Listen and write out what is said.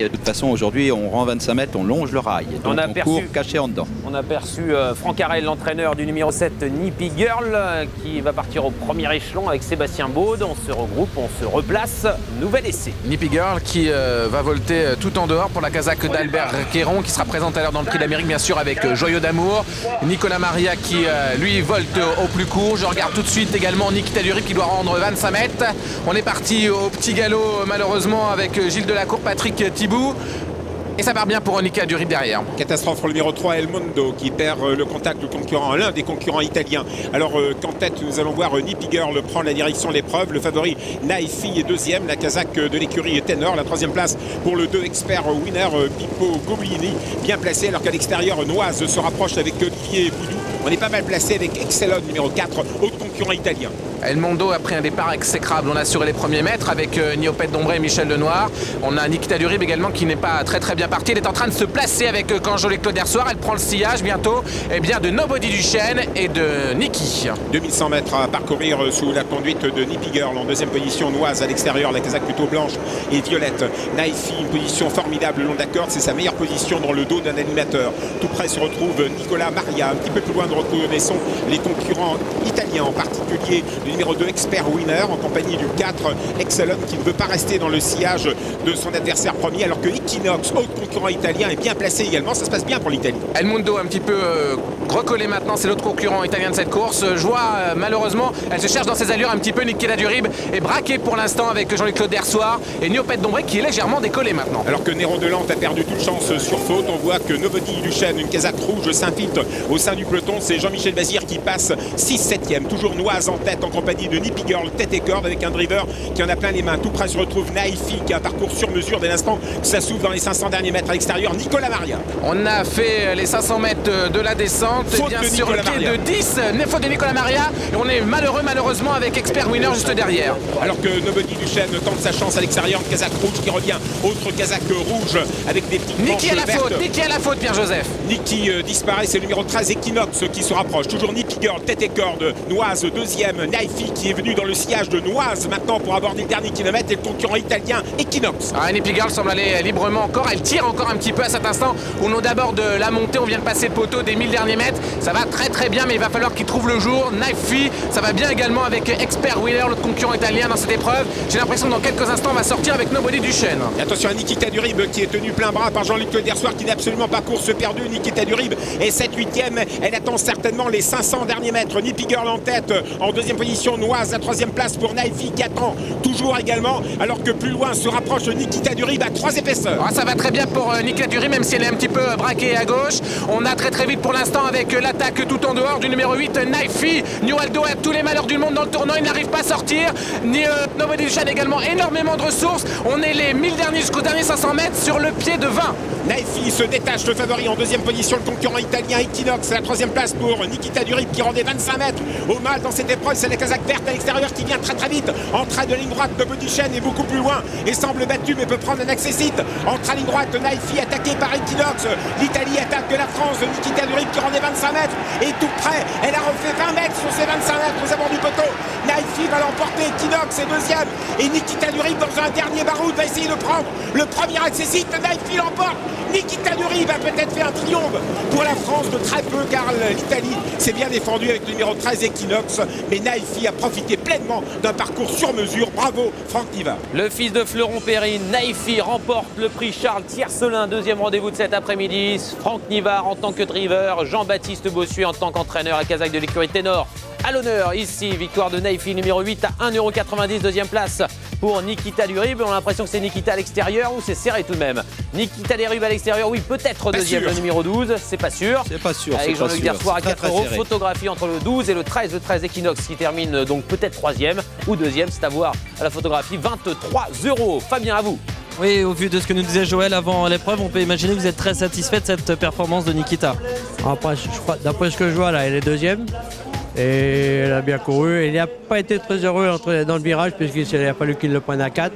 De toute façon, aujourd'hui, on rend 25 mètres, on longe le rail. Donc on court caché en dedans. On a aperçu Franck Harel, l'entraîneur du numéro 7, Nippy Girl, qui va partir au premier échelon avec Sébastien Baud. On se regroupe, on se replace. Nouvel essai. Nippy Girl qui va volter tout en dehors pour la casaque d'Albert Quéron, qui sera présent à l'heure dans le Prix d'Amérique, bien sûr, avec Joyeux d'amour. Nicolas Maria qui, lui, volte au plus court. Je regarde tout de suite également Nikita Durib qui doit rendre 25 mètres. On est parti au petit galop, malheureusement, avec Gilles Delacour, Patrick Thibault. Et ça part bien pour Nikita Durib derrière. Catastrophe pour le numéro 3, El Mondo, qui perd le contact du concurrent, l'un des concurrents italiens. Alors qu'en tête, nous allons voir Nippy Girl prendre la direction de l'épreuve. Le favori Naifi est deuxième, la casaque de l'écurie est Ténor. La troisième place pour le 2 expert winner, Pippo Goblini, bien placé, alors qu'à l'extérieur, Noise se rapproche avec Olivier Boudou. On est pas mal placé avec Excellon, numéro 4, autre concurrent italien. El Mondo a pris un départ exécrable. On a assuré les premiers mètres avec Niopette Dombré et Michel Lenoir. On a Nikita Durib également qui n'est pas très bien parti. Il est en train de se placer avec Canjol et Claude Dersoir. Elle prend le sillage bientôt de Nobody Duchesne et de Niki. 2100 mètres à parcourir sous la conduite de Nippy Girl. En deuxième position, Noise à l'extérieur, la casaque plutôt blanche et violette. Naifi, une position formidable le long de la corde. C'est sa meilleure position dans le dos d'un animateur. Tout près se retrouve Nicolas Maria. Un petit peu plus loin, nous reconnaissons les concurrents italiens, en particulier le numéro 2 expert winner en compagnie du 4 Excellon, qui ne veut pas rester dans le sillage de son adversaire premier, alors que Equinox, autre concurrent italien, est bien placé également. Ça se passe bien pour l'Italie. El Mundo un petit peu recollé maintenant, c'est l'autre concurrent italien de cette course. Je vois malheureusement, elle se cherche dans ses allures un petit peu. Nikita Durib est braqué pour l'instant avec Jean-Luc Claude Dersoir et Niopette Dombré qui est légèrement décollé maintenant. Alors que Néron Delante a perdu toute chance sur faute, on voit que Nobody Duchesne, une casaque rouge, s'infiltre au sein du peloton. C'est Jean-Michel Bazir qui passe 6-7e. Toujours Noise en tête en compagnie de Nippy Girl, tête et corde, avec un driver qui en a plein les mains. Tout près se retrouve Naifi qui a un parcours sur mesure dès l'instant que ça s'ouvre dans les 500 derniers mètres à l'extérieur. Nicolas Maria. On a fait les 500 mètres de la descente. Faute bien de sur le Nicolas pied Maria. de 10, faute de Nicolas Maria. Et on est malheureusement avec Expert Winner juste derrière. Alors que Nobody Duchesne tente sa chance à l'extérieur. Casaque rouge qui revient. Autre casaque rouge avec des petites Niki à la manches faute, vertes. Niki à la faute, Pierre-Joseph. Niki disparaît, c'est le numéro 13 Equinox qui se rapproche. Toujours Nippy Girl, tête et corde. Noise deuxième. Naifi qui est venu dans le sillage de Noise maintenant pour aborder le dernier kilomètre, et le concurrent italien Equinox. Nippy Girl semble aller librement encore. Elle tire encore un petit peu à cet instant. On est d'abord de la montée. On vient de passer le poteau des 1000 derniers mètres. Ça va très bien, mais il va falloir qu'il trouve le jour. Naifi, ça va bien également avec Expert Winner, l'autre concurrent italien dans cette épreuve. J'ai l'impression que dans quelques instants on va sortir avec Nobody Duchesne. Et attention à Nikita Durib qui est tenu plein bras par Jean-Luc Le Dersoir qui n'a absolument pas course perdue. Nikita Durib est 7-8e. Elle attend certainement les 500 derniers mètres. Nippy Girl en tête. En deuxième position, Noise. La troisième place pour Naifi qui attend toujours également. Alors que plus loin se rapproche Nikita Durib à 3 épaisseurs. Ça va très bien pour Nikita Durib, même si elle est un petit peu braquée à gauche. On a très vite pour l'instant avec l'attaque tout en dehors du numéro 8, Naifi. Newaldo a tous les malheurs du monde dans le tournant. Il n'arrive pas à sortir. Nobody Duchesne également énormément de ressources. On est les 1000 derniers jusqu'aux derniers 500 mètres sur le pied de 20. Naifi se détache, le favori en deuxième position, le concurrent italien Equinox. La troisième place pour Nikita Durib qui rendait 25 mètres. Au mal dans cette épreuve, c'est la casaque verte à l'extérieur qui vient très vite. Entre à de ligne droite, Nobody Duchesne est beaucoup plus loin et semble battu mais peut prendre un accessite. Entre à ligne droite, Naifi attaqué par Equinox. L'Italie attaque de la France, Nikita Durib qui rendait 25 mètres. Et tout près, elle a refait 20 mètres sur ses 25 mètres aux abords du poteau. Naifi va l'emporter, Equinox est deuxième. Et Nikita Durib dans un dernier baroud va essayer de prendre le premier accessite. Naifi l'emporte. Nikita Durib a peut-être fait un triomphe pour la France de très peu, car l'Italie s'est bien défendue avec le numéro 13 Equinox, mais Naifi a profité pleinement d'un parcours sur mesure. Bravo Franck Niva. Le fils de Fleuron Perrine, Naifi, remporte le prix Charles Tiercelin. Deuxième rendez-vous de cet après-midi. Franck Nivard en tant que driver, Jean-Baptiste Bossuet en tant qu'entraîneur à casaque de l'écurie Ténor. À l'honneur ici, victoire de Naifi numéro 8 à 1,90 €, deuxième place pour Nikita Durib. On a l'impression que c'est Nikita à l'extérieur, ou c'est serré tout de même. Nikita Durib à l'extérieur, oui, peut-être deuxième, le numéro 12, c'est pas sûr. C'est pas sûr. Avec Jean-Luc Dersoir à 4 €, serré. photographie entre le 12 et le 13 Equinox qui termine donc peut-être troisième ou deuxième, c'est à voir à la photographie, 23 €. Fabien, à vous. Oui, au vu de ce que nous disait Joël avant l'épreuve, on peut imaginer que vous êtes très satisfait de cette performance de Nikita. Après, je crois, d'après ce que je vois là, elle est deuxième. Et elle a bien couru. Il n'a pas été très heureux dans le virage puisqu'il a fallu qu'il le prenne à 4.